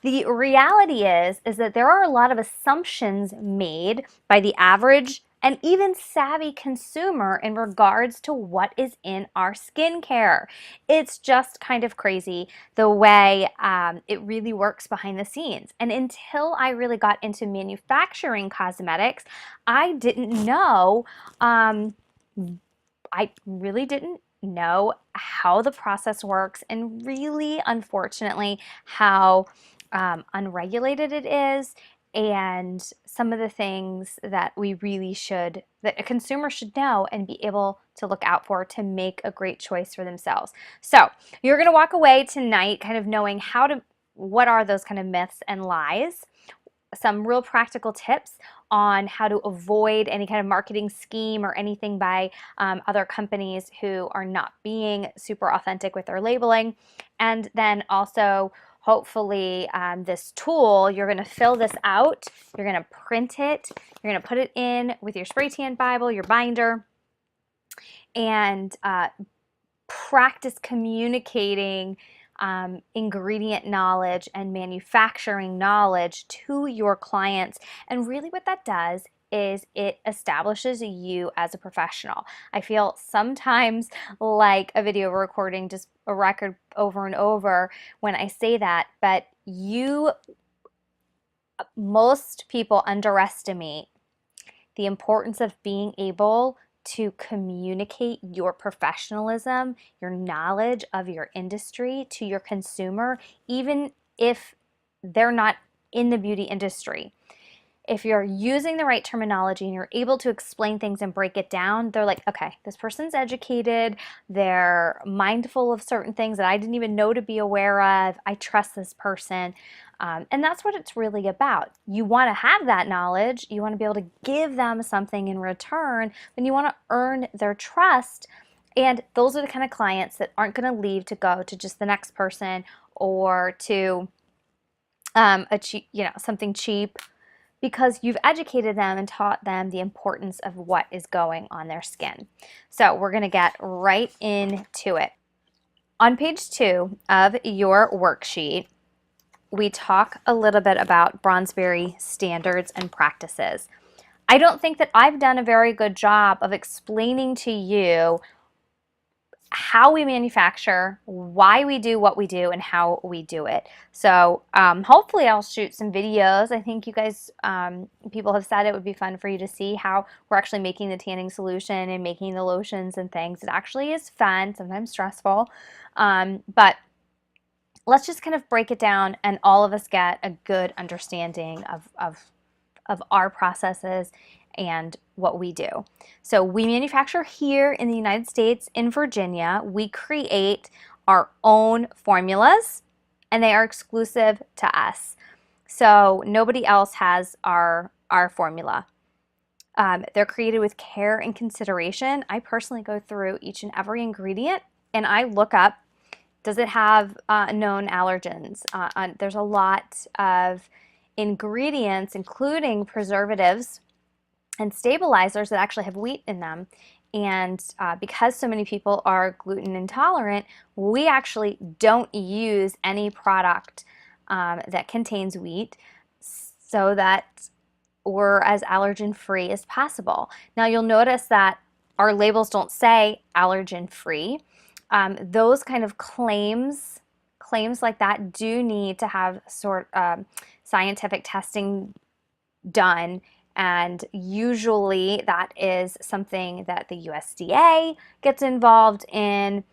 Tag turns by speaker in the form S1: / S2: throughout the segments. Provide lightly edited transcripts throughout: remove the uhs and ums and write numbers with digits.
S1: The reality is that there are a lot of assumptions made by the average and even savvy consumer in regards to what is in our skincare. It's just kind of crazy the way it really works behind the scenes. And until I really got into manufacturing cosmetics, I didn't know, I really didn't know how the process works, and really, unfortunately, how unregulated it is, and some of the things that that a consumer should know and be able to look out for to make a great choice for themselves. So you're going to walk away tonight kind of knowing what are those kind of myths and lies, some real practical tips on how to avoid any kind of marketing scheme or anything by other companies who are not being super authentic with their labeling. And then also, hopefully, this tool, you're going to fill this out, you're going to print it, you're going to put it in with your spray tan Bible, your binder, and practice communicating ingredient knowledge and manufacturing knowledge to your clients. And really what that does is it establishes you as a professional. I feel sometimes like a video recording, just a record over and over when I say that, but most people underestimate the importance of being able to communicate your professionalism, your knowledge of your industry to your consumer, even if they're not in the beauty industry. If you're using the right terminology and you're able to explain things and break it down, they're like, okay, this person's educated, they're mindful of certain things that I didn't even know to be aware of, I trust this person. And that's what it's really about. You want to have that knowledge, you want to be able to give them something in return, and you want to earn their trust. And those are the kind of clients that aren't going to leave to go to just the next person or to something cheap, because you've educated them and taught them the importance of what is going on their skin. So we're going to get right into it. On page 2 of your worksheet, we talk a little bit about Bronsberry standards and practices. I don't think that I've done a very good job of explaining to you how we manufacture, why we do what we do, and how we do it. So hopefully I'll shoot some videos. I think you guys, people have said it would be fun for you to see how we're actually making the tanning solution and making the lotions and things. It actually is fun, sometimes stressful, but let's just kind of break it down and all of us get a good understanding of our processes and what we do. So we manufacture here in the United States, in Virginia. We create our own formulas and they are exclusive to us. So nobody else has our formula. They're created with care and consideration. I personally go through each and every ingredient and I look up, does it have known allergens? There's a lot of ingredients, including preservatives and stabilizers, that actually have wheat in them. And because so many people are gluten intolerant, we actually don't use any product that contains wheat, so that we're as allergen free as possible. Now you'll notice that our labels don't say allergen free. Those kind of claims like that do need to have scientific testing done, and usually that is something that the USDA gets involved in,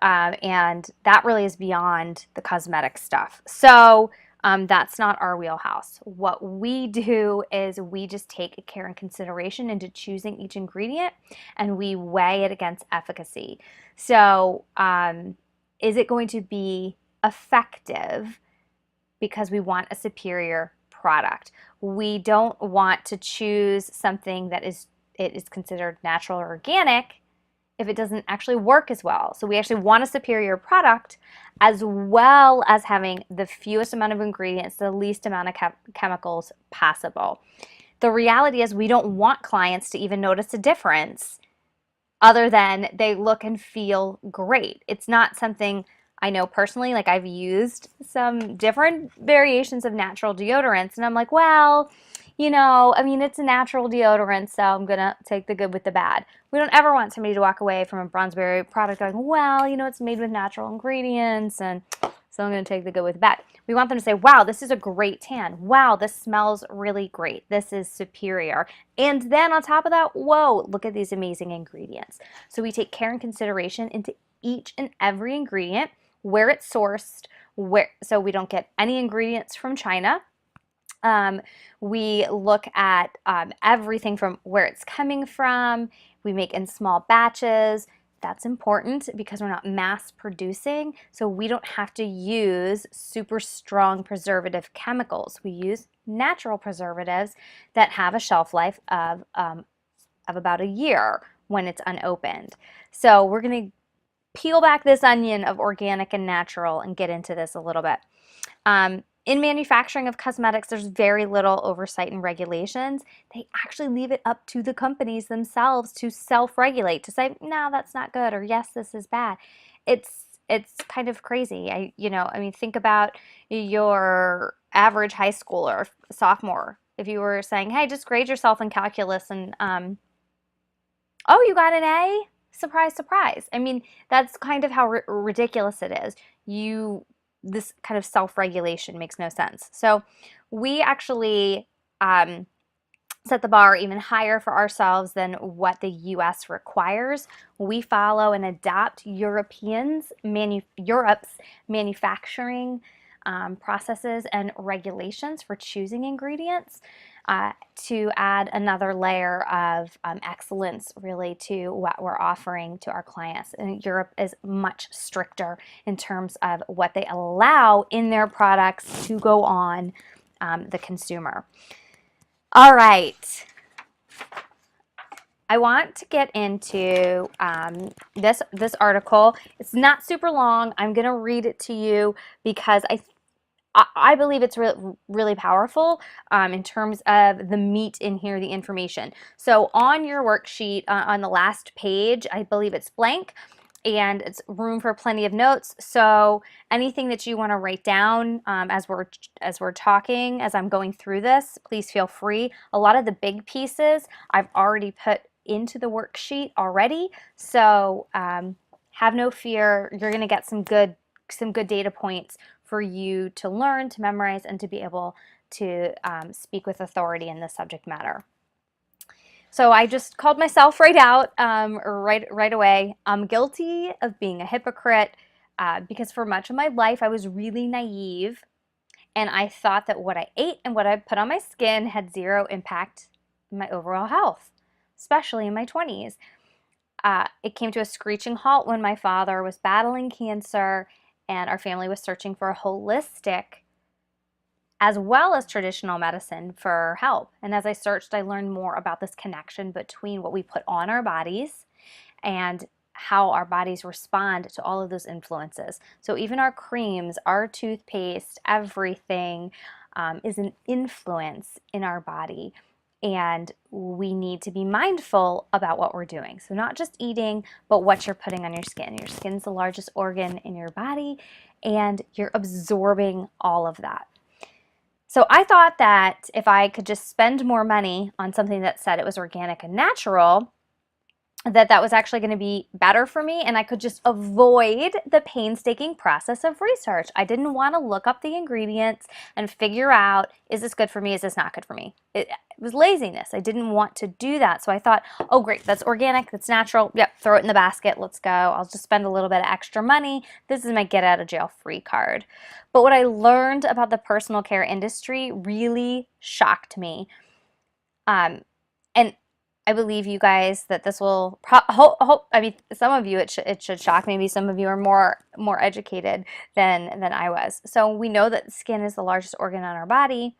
S1: and that really is beyond the cosmetic stuff. So that's not our wheelhouse. What we do is we just take care and consideration into choosing each ingredient, and we weigh it against efficacy. So is it going to be effective? Because we want a superior product. We don't want to choose something that is considered natural or organic if it doesn't actually work as well. So we actually want a superior product, as well as having the fewest amount of ingredients, the least amount of chemicals possible. The reality is we don't want clients to even notice a difference other than they look and feel great. It's not something I know personally, like I've used some different variations of natural deodorants, and I'm like, well, I mean, it's a natural deodorant, so I'm gonna take the good with the bad. We don't ever want somebody to walk away from a Bronzeberry product going, well, it's made with natural ingredients, and so I'm gonna take the good with the bad. We want them to say, wow, this is a great tan. Wow, this smells really great. This is superior. And then on top of that, whoa, look at these amazing ingredients. So we take care and consideration into each and every ingredient, where it's sourced, so we don't get any ingredients from China. We look at everything from where it's coming from. We make in small batches. That's important because we're not mass producing, so we don't have to use super strong preservative chemicals. We use natural preservatives that have a shelf life of about a year when it's unopened. So we're going to peel back this onion of organic and natural and get into this a little bit. In manufacturing of cosmetics, there's very little oversight and regulations. They actually leave it up to the companies themselves to self-regulate, to say, no, that's not good, or yes, this is bad. It's kind of crazy. I mean, think about your average high schooler, sophomore. If you were saying, hey, just grade yourself in calculus and, oh, you got an A? Surprise, surprise. I mean, that's kind of how ridiculous it is. This kind of self-regulation makes no sense. So we actually set the bar even higher for ourselves than what the US requires. We follow and adopt Europe's manufacturing processes and regulations for choosing ingredients to add another layer of excellence really to what we're offering to our clients. And Europe is much stricter in terms of what they allow in their products to go on the consumer. All right. I want to get into this article. It's not super long. I'm going to read it to you because I believe it's really powerful in terms of the meat in here, the information. So on your worksheet, on the last page, I believe it's blank, and it's room for plenty of notes. So anything that you want to write down as we're talking, as I'm going through this, please feel free. A lot of the big pieces I've already put into the worksheet already, so have no fear. You're going to get some good data points for you to learn, to memorize, and to be able to speak with authority in this subject matter. So I just called myself right out, right away. I'm guilty of being a hypocrite because for much of my life I was really naive, and I thought that what I ate and what I put on my skin had zero impact on my overall health, especially in my 20s. It came to a screeching halt when my father was battling cancer and our family was searching for a holistic as well as traditional medicine for help. And as I searched, I learned more about this connection between what we put on our bodies and how our bodies respond to all of those influences. So even our creams, our toothpaste, everything is an influence in our body. And we need to be mindful about what we're doing. So not just eating, but what you're putting on your skin. Your skin's the largest organ in your body, and you're absorbing all of that. So I thought that if I could just spend more money on something that said it was organic and natural, that was actually going to be better for me, and I could just avoid the painstaking process of research. I didn't want to look up the ingredients and figure out, is this good for me, is this not good for me? It was laziness. I didn't want to do that. So I thought, oh great, that's organic, that's natural, yep, throw it in the basket, let's go. I'll just spend a little bit of extra money. This is my get out of jail free card. But what I learned about the personal care industry really shocked me. And I believe you guys that this will, I mean, some of you it should shock. Maybe some of you are more educated than I was. So we know that the skin is the largest organ on our body,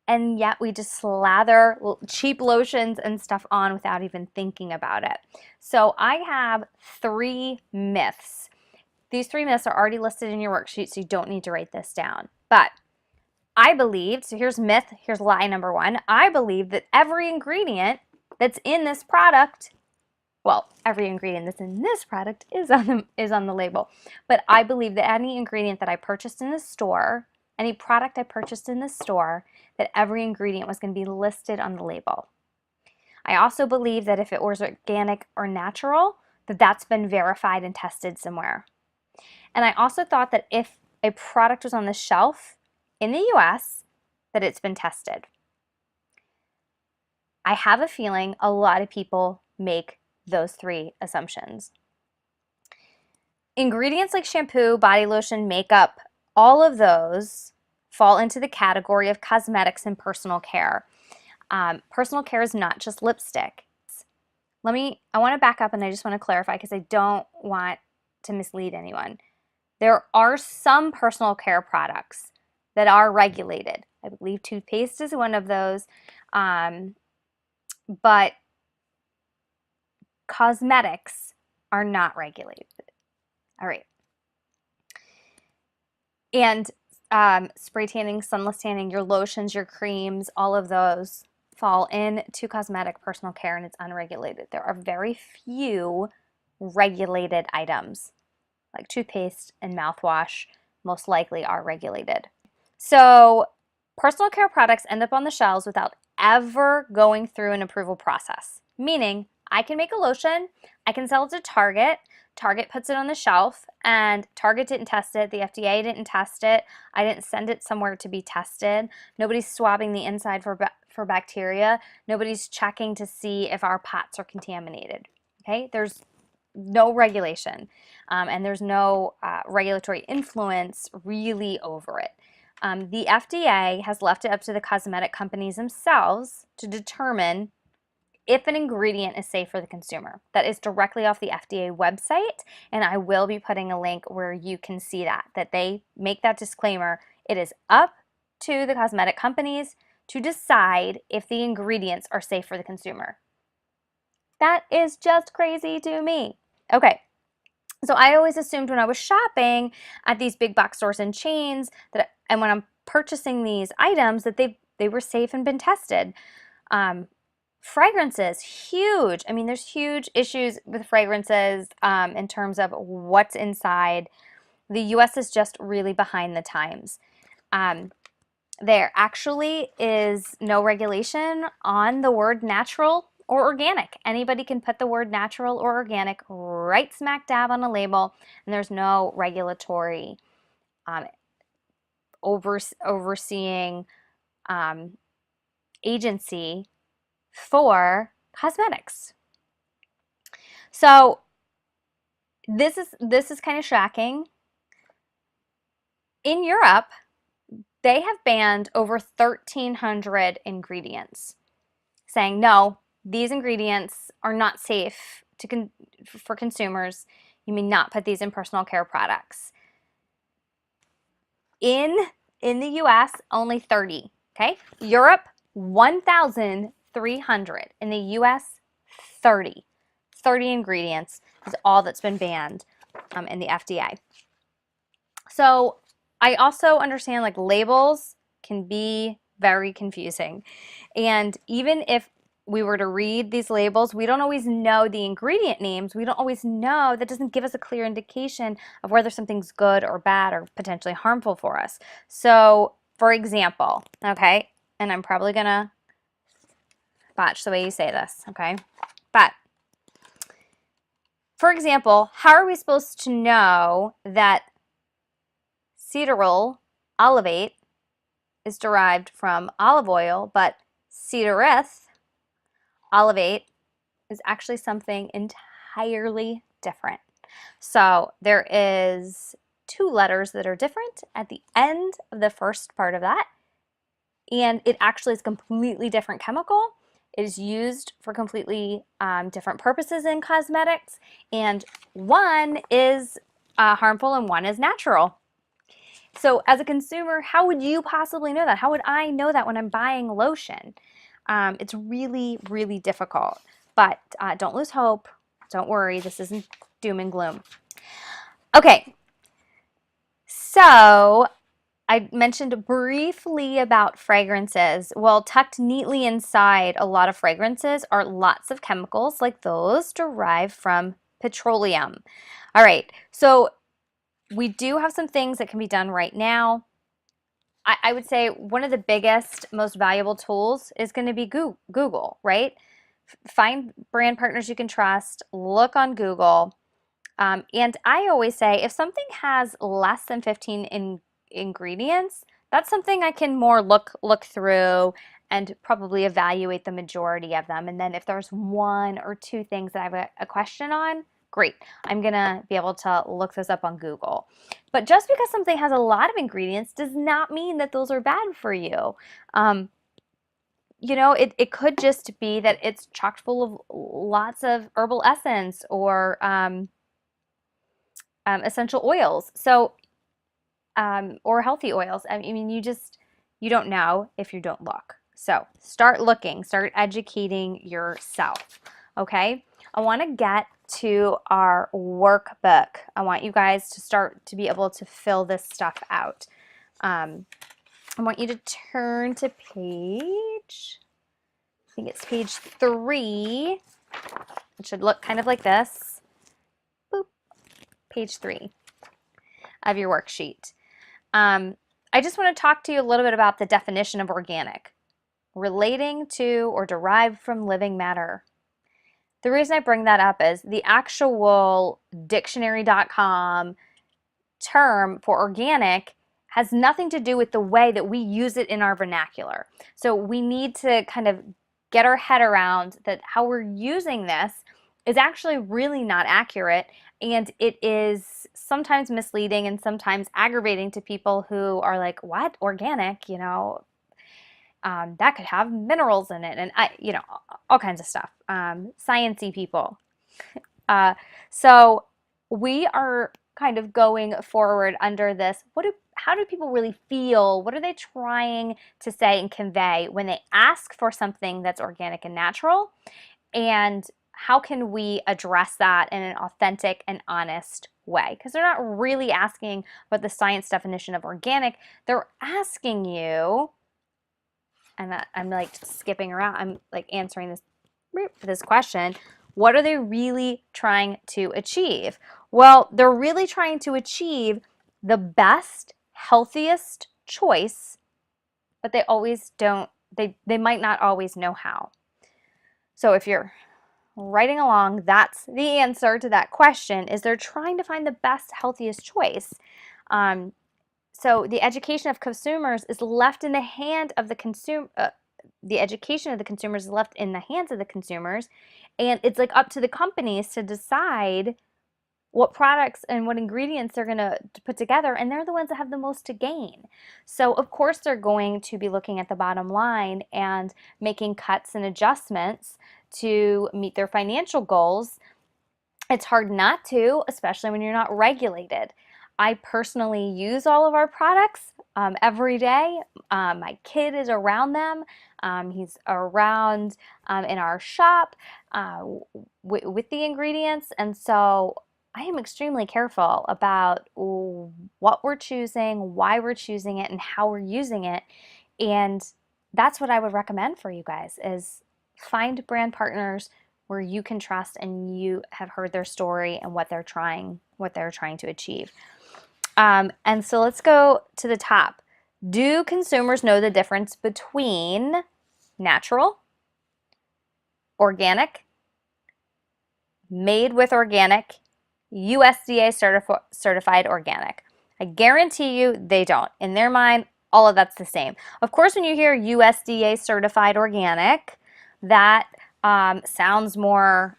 S1: and yet we just slather cheap lotions and stuff on without even thinking about it. So I have 3 myths. These 3 myths are already listed in your worksheet, so you don't need to write this down. But I believed, so here's myth, here's lie number 1. I believe that every ingredient that's in this product well, every ingredient that's in this product is on the label. But I believe that any ingredient that I purchased in the store, any product I purchased in the store, that every ingredient was going to be listed on the label. I also believe that if it was organic or natural, that that's been verified and tested somewhere. And I also thought that if a product was on the shelf in the US, that it's been tested. I have a feeling a lot of people make those three assumptions. Ingredients like shampoo, body lotion, makeup, all of those fall into the category of cosmetics and personal care. Personal care is not just lipstick. I want to back up and I just want to clarify because I don't want to mislead anyone. There are some personal care products that are regulated. I believe toothpaste is one of those. But cosmetics are not regulated. All right. And spray tanning, sunless tanning, your lotions, your creams, all of those fall into cosmetic personal care and it's unregulated. There are very few regulated items like toothpaste and mouthwash most likely are regulated. So personal care products end up on the shelves without ever going through an approval process, meaning I can make a lotion, I can sell it to Target, Target puts it on the shelf, and Target didn't test it, the FDA didn't test it, I didn't send it somewhere to be tested, nobody's swabbing the inside for bacteria, nobody's checking to see if our pots are contaminated, okay? There's no regulation, and there's no regulatory influence really over it. The FDA has left it up to the cosmetic companies themselves to determine if an ingredient is safe for the consumer. That is directly off the FDA website, and I will be putting a link where you can see that they make that disclaimer. It is up to the cosmetic companies to decide if the ingredients are safe for the consumer. That is just crazy to me. Okay. So I always assumed when I was shopping at these big box stores and chains and when I'm purchasing these items that they were safe and been tested. Fragrances, huge. I mean, there's huge issues with fragrances in terms of what's inside. The US is just really behind the times. There actually is no regulation on the word natural or organic. Anybody can put the word natural or organic right smack dab on a label, and there's no regulatory overseeing agency for cosmetics. So this is kind of shocking. In Europe, they have banned over 1,300 ingredients, saying no, these ingredients are not safe for consumers. You may not put these in personal care products. In the US, only 30, okay? Europe, 1,300. In the US, 30. 30 ingredients is all that's been banned in the FDA. So I also understand like labels can be very confusing. And even if we were to read these labels, we don't always know the ingredient names. We don't always know. That doesn't give us a clear indication of whether something's good or bad or potentially harmful for us. So, for example, okay, and I'm probably going to botch the way you say this, okay? But, for example, how are we supposed to know that cetearyl olivate is derived from olive oil, but cedarith olivate is actually something entirely different. So there is 2 letters that are different at the end of the first part of that, and it actually is a completely different chemical. It is used for completely different purposes in cosmetics, and one is harmful and one is natural. So as a consumer, how would you possibly know that? How would I know that when I'm buying lotion? It's really, really difficult, but don't lose hope. Don't worry. This isn't doom and gloom. Okay. So I mentioned briefly about fragrances. Well, tucked neatly inside a lot of fragrances are lots of chemicals like those derived from petroleum. All right, so we do have some things that can be done right now. I would say one of the biggest, most valuable tools is going to be Google, right? Find brand partners you can trust, look on Google. And I always say if something has less than 15 ingredients, that's something I can more look through and probably evaluate the majority of them. And then if there's one or two things that I have a question on, great. I'm gonna be able to look those up on Google. But just because something has a lot of ingredients does not mean that those are bad for you. Um, it could just be that it's chock full of lots of herbal essence or essential oils. So, or healthy oils. I mean, you don't know if you don't look. So start looking, start educating yourself. Okay. I want to get to our workbook. I want you guys to start to be able to fill this stuff out. I want you to turn to page, I think it's page 3. It should look kind of like this. Boop. Page 3 of your worksheet. I just want to talk to you a little bit about the definition of organic, relating to or derived from living matter. The reason I bring that up is the actual dictionary.com term for organic has nothing to do with the way that we use it in our vernacular. So we need to kind of get our head around that how we're using this is actually really not accurate, and it is sometimes misleading and sometimes aggravating to people who are like, what, organic, that could have minerals in it, and all kinds of stuff, sciencey people. So we are kind of going forward under this. How do people really feel? What are they trying to say and convey when they ask for something that's organic and natural? And how can we address that in an authentic and honest way? Because they're not really asking about the science definition of organic. They're asking you, and I'm like skipping around, I'm like answering this question. What are they really trying to achieve? Well, they're really trying to achieve the best, healthiest choice, but they always don't, they might not always know how. So if you're writing along, that's the answer to that question, is they're trying to find the best, healthiest choice. So the education of consumers is left in the hand of the consumer. The education of the consumers is left in the hands of the consumers, and it's like up to the companies to decide what products and what ingredients they're going to put together, and they're the ones that have the most to gain. So of course they're going to be looking at the bottom line and making cuts and adjustments to meet their financial goals. It's hard not to, especially when you're not regulated. I personally use all of our products every day. My kid is around them. He's around in our shop with the ingredients, and so I am extremely careful about what we're choosing, why we're choosing it, and how we're using it. And that's what I would recommend for you guys, is find brand partners where you can trust and you have heard their story and what they're trying to achieve. And so let's go to the top. Do consumers know the difference between natural, organic, made with organic, USDA certified organic? I guarantee you they don't. In their mind, all of that's the same. Of course, when you hear USDA certified organic, that sounds more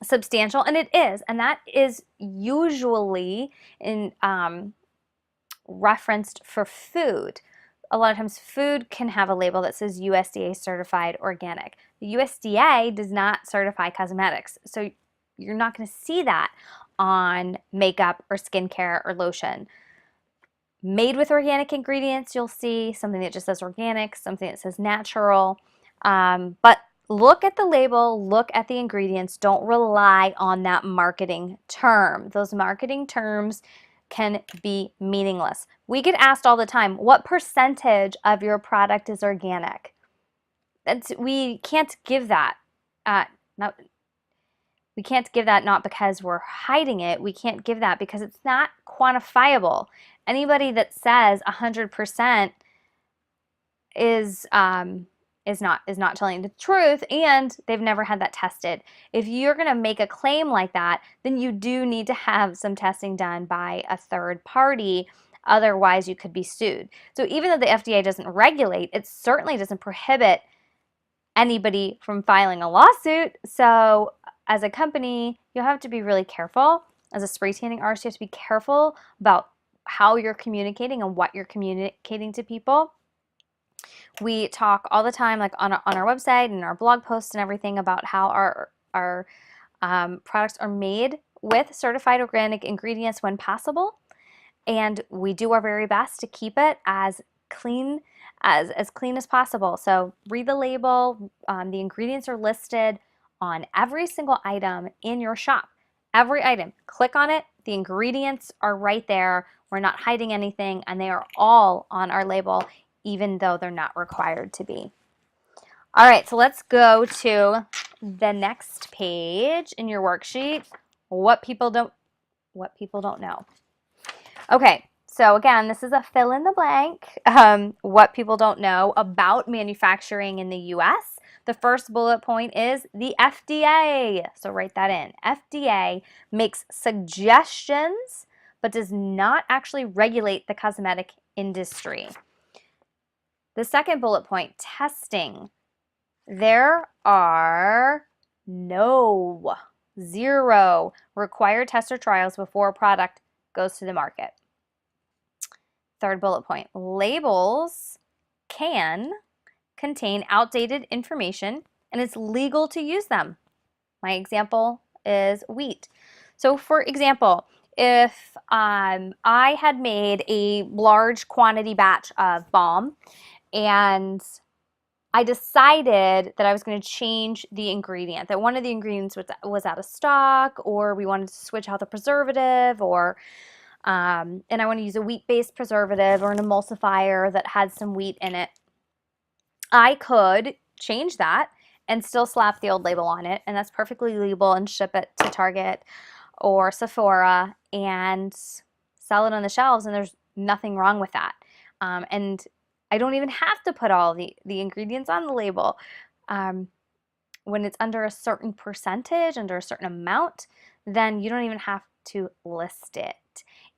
S1: substantial, and it is, and that is usually in referenced for food. A lot of times food can have a label that says USDA certified organic. The USDA does not certify cosmetics, so you're not going to see that on makeup or skincare or lotion. Made with organic ingredients, you'll see something that just says organic, something that says natural, but look at the label, look at the ingredients. Don't rely on that marketing term. Those marketing terms can be meaningless. We get asked all the time, what percentage of your product is organic? We can't give that. Not, we can't give that not because we're hiding it. We can't give that because it's not quantifiable. Anybody that says 100% is not telling the truth, and they've never had that tested. If you're going to make a claim like that, then you do need to have some testing done by a third party. Otherwise, you could be sued. So even though the FDA doesn't regulate, it certainly doesn't prohibit anybody from filing a lawsuit. So as a company, you have to be really careful. As a spray tanning artist, you have to be careful about how you're communicating and what you're communicating to people. We talk all the time, like on our website and our blog posts and everything, about how our products are made with certified organic ingredients when possible, and we do our very best to keep it as clean as possible. So read the label. The ingredients are listed on every single item in your shop. Every item. Click on it. The ingredients are right there. We're not hiding anything, and they are all on our label, even though they're not required to be. All right, so let's go to the next page in your worksheet. What people don't know. Okay, so again, this is a fill in the blank. What people don't know about manufacturing in the U.S. The first bullet point is the FDA. So write that in. FDA makes suggestions, but does not actually regulate the cosmetic industry. The second bullet point, testing. There are zero required test or trials before a product goes to the market. Third bullet point, labels can contain outdated information and it's legal to use them. My example is wheat. So for example, if I had made a large quantity batch of balm and I decided that I was going to change the ingredient, that one of the ingredients was out of stock, or we wanted to switch out the preservative, or and I want to use a wheat-based preservative or an emulsifier that had some wheat in it. I could change that and still slap the old label on it, and that's perfectly legal, and ship it to Target or Sephora and sell it on the shelves, and there's nothing wrong with that. And I don't even have to put all the ingredients on the label. When it's under a certain percentage, under a certain amount, then you don't even have to list it.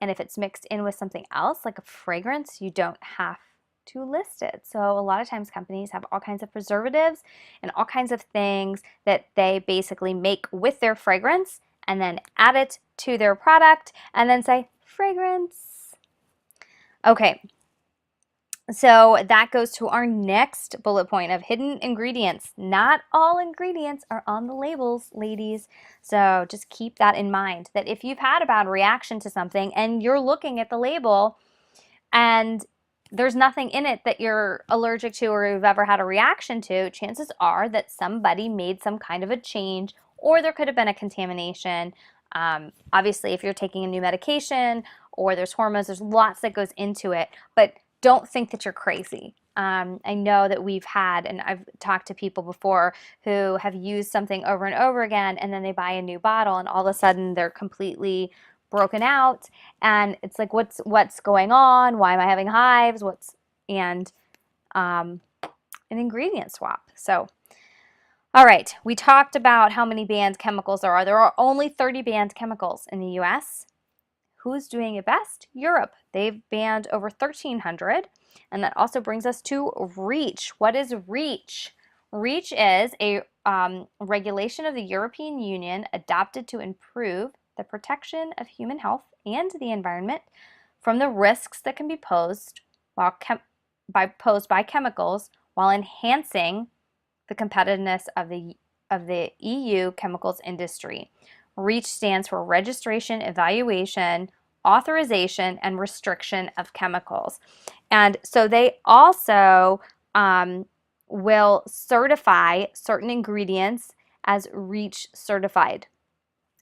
S1: And if it's mixed in with something else, like a fragrance, you don't have to list it. So a lot of times companies have all kinds of preservatives and all kinds of things that they basically make with their fragrance and then add it to their product and then say, fragrance. Okay. So that goes to our next bullet point of hidden ingredients. Not all ingredients are on the labels, ladies. So just keep that in mind, that if you've had a bad reaction to something and you're looking at the label and there's nothing in it that you're allergic to or you've ever had a reaction to, chances are that somebody made some kind of a change, or there could have been a contamination. Obviously, if you're taking a new medication or there's hormones, there's lots that goes into it, but don't think that you're crazy. I know that we've had, and I've talked to people before who have used something over and over again, and then they buy a new bottle and all of a sudden they're completely broken out, and it's like, what's going on? Why am I having hives? And an ingredient swap. So, all right, we talked about how many banned chemicals there are. There are only 30 banned chemicals in the U.S. Who's doing it best? Europe. They've banned over 1,300. And that also brings us to REACH. What is REACH? REACH is a regulation of the European Union adopted to improve the protection of human health and the environment from the risks that can be posed by chemicals while enhancing the competitiveness of the EU chemicals industry. REACH stands for Registration, Evaluation, Authorization, and Restriction of Chemicals. And so they also will certify certain ingredients as REACH certified.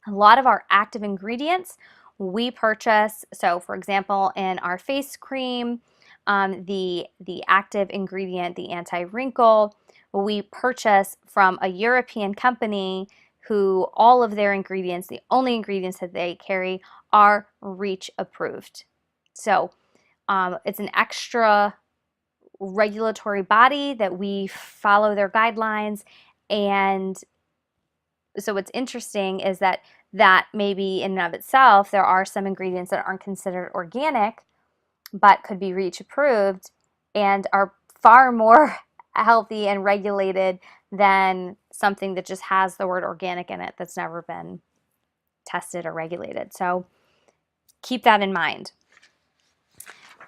S1: A lot of our active ingredients we purchase. So for example, in our face cream, the active ingredient, the anti-wrinkle, we purchase from a European company who all of their ingredients, the only ingredients that they carry, are REACH approved. So it's an extra regulatory body that we follow their guidelines. And so what's interesting is that maybe in and of itself, there are some ingredients that aren't considered organic, but could be REACH approved and are far more healthy and regulated than something that just has the word organic in it that's never been tested or regulated. So keep that in mind.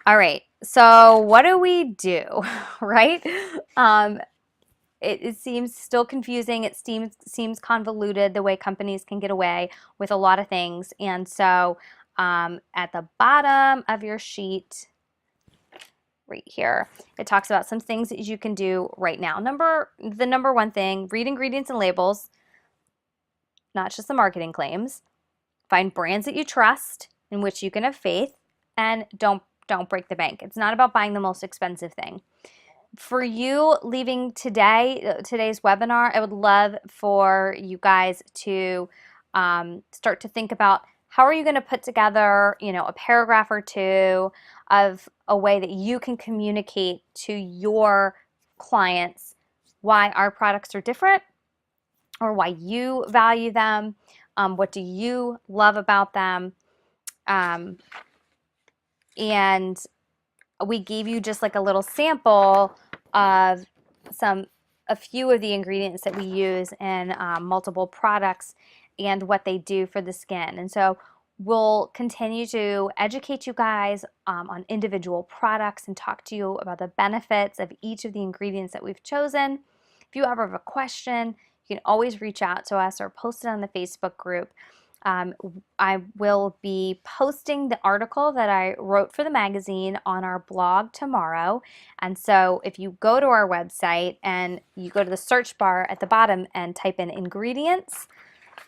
S1: All right, so what do we do, right? It seems still confusing. It seems convoluted the way companies can get away with a lot of things. And so at the bottom of your sheet, right here, it talks about some things that you can do right now. The number one thing, read ingredients and labels, not just the marketing claims. Find brands that you trust, in which you can have faith, and don't break the bank. It's not about buying the most expensive thing. For you leaving today's webinar, I would love for you guys to start to think about how are you going to put together, a paragraph or two of a way that you can communicate to your clients why our products are different or why you value them, what do you love about them, and we gave you just like a little sample of a few of the ingredients that we use in multiple products and what they do for the skin. And so we'll continue to educate you guys on individual products and talk to you about the benefits of each of the ingredients that we've chosen. If you ever have a question, you can always reach out to us or post it on the Facebook group. I will be posting the article that I wrote for the magazine on our blog tomorrow. And so if you go to our website and you go to the search bar at the bottom and type in ingredients,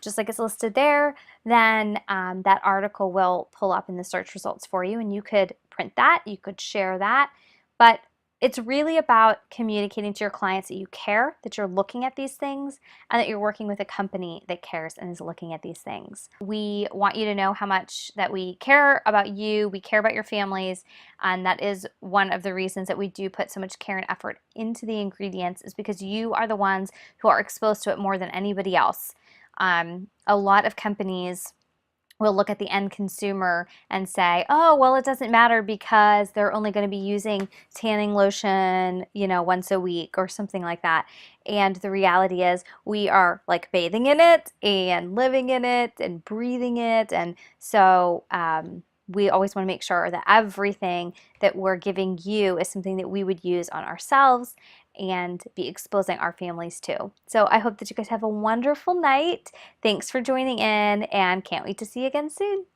S1: just like it's listed there, then that article will pull up in the search results for you, and you could print that, you could share that. But it's really about communicating to your clients that you care, that you're looking at these things, and that you're working with a company that cares and is looking at these things. We want you to know how much that we care about you, we care about your families, and that is one of the reasons that we do put so much care and effort into the ingredients, is because you are the ones who are exposed to it more than anybody else. A lot of companies will look at the end consumer and say, oh, well, it doesn't matter because they're only going to be using tanning lotion, once a week or something like that. And the reality is we are like bathing in it and living in it and breathing it. And so we always want to make sure that everything that we're giving you is something that we would use on ourselves and be exposing our families to. So I hope that you guys have a wonderful night. Thanks for joining in, and can't wait to see you again soon.